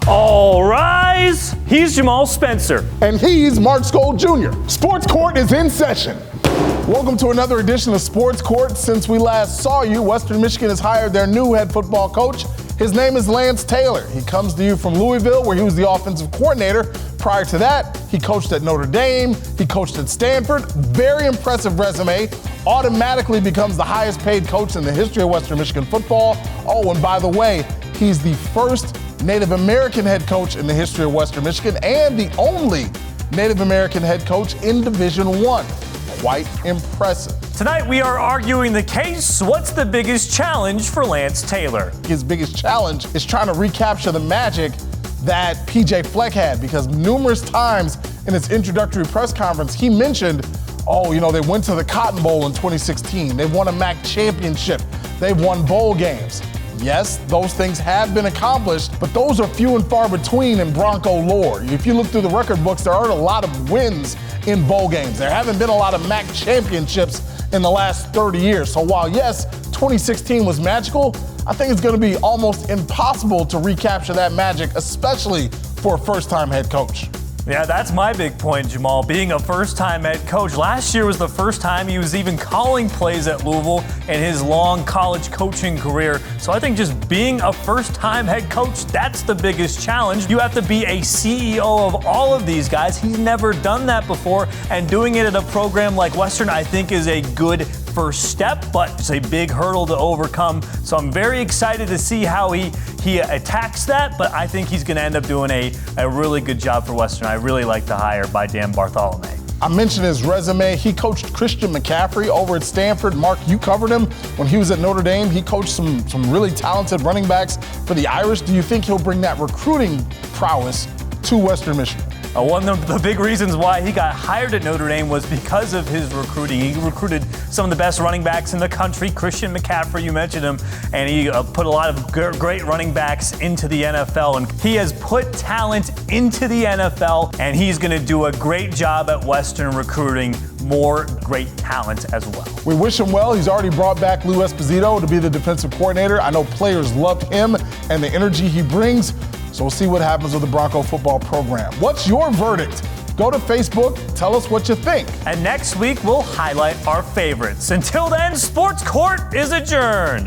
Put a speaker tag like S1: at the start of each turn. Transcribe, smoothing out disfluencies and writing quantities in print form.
S1: All rise. He's Jamal Spencer.
S2: And he's Mark Skoll Jr. Sports Court is in session. Welcome to another edition of Sports Court. Since we last saw you, Western Michigan has hired their new head football coach. His name is Lance Taylor. He comes to you from Louisville, where he was the offensive coordinator. Prior to that, he coached at Notre Dame. He coached at Stanford. Very impressive resume. Automatically becomes the highest paid coach in the history of Western Michigan football. Oh, and by the way, he's the first Native American head coach in the history of Western Michigan and the only Native American head coach in Division I. Quite impressive.
S1: Tonight we are arguing the case. What's the biggest challenge for Lance Taylor?
S2: His biggest challenge is trying to recapture the magic that PJ Fleck had, because numerous times in his introductory press conference, he mentioned, they went to the Cotton Bowl in 2016. They won a MAC championship. They've won bowl games. Yes, those things have been accomplished, but those are few and far between in Bronco lore. If you look through the record books, there aren't a lot of wins in bowl games. There haven't been a lot of MAC championships in the last 30 years. So while, yes, 2016 was magical, I think it's going to be almost impossible to recapture that magic, especially for a first-time head coach.
S1: Yeah, that's my big point, Jamal. Being a first-time head coach. Last year was the first time he was even calling plays at Louisville in his long college coaching career. So I think just being a first-time head coach, that's the biggest challenge. You have to be a CEO of all of these guys. He's never done that before, and doing it at a program like Western, I think, is a good first step, but it's a big hurdle to overcome. So I'm very excited to see how he attacks that, but I think he's going to end up doing a really good job for Western. I really like the hire by Dan Bartholomew.
S2: I mentioned his resume. He coached Christian McCaffrey over at Stanford. Mark, you covered him when he was at Notre Dame. He coached some really talented running backs for the Irish. Do you think he'll bring that recruiting prowess to Western Michigan?
S1: One of the big reasons why he got hired at Notre Dame was because of his recruiting. He recruited some of the best running backs in the country. Christian McCaffrey, you mentioned him, and he put a lot of great running backs into the NFL. And he has put talent into the NFL, and he's going to do a great job at Western recruiting more great talent as well.
S2: We wish him well. He's already brought back Lou Esposito to be the defensive coordinator. I know players love him and the energy he brings. So we'll see what happens with the Bronco football program. What's your verdict? Go to Facebook, tell us what you think.
S1: And next week, we'll highlight our favorites. Until then, Sports Court is adjourned.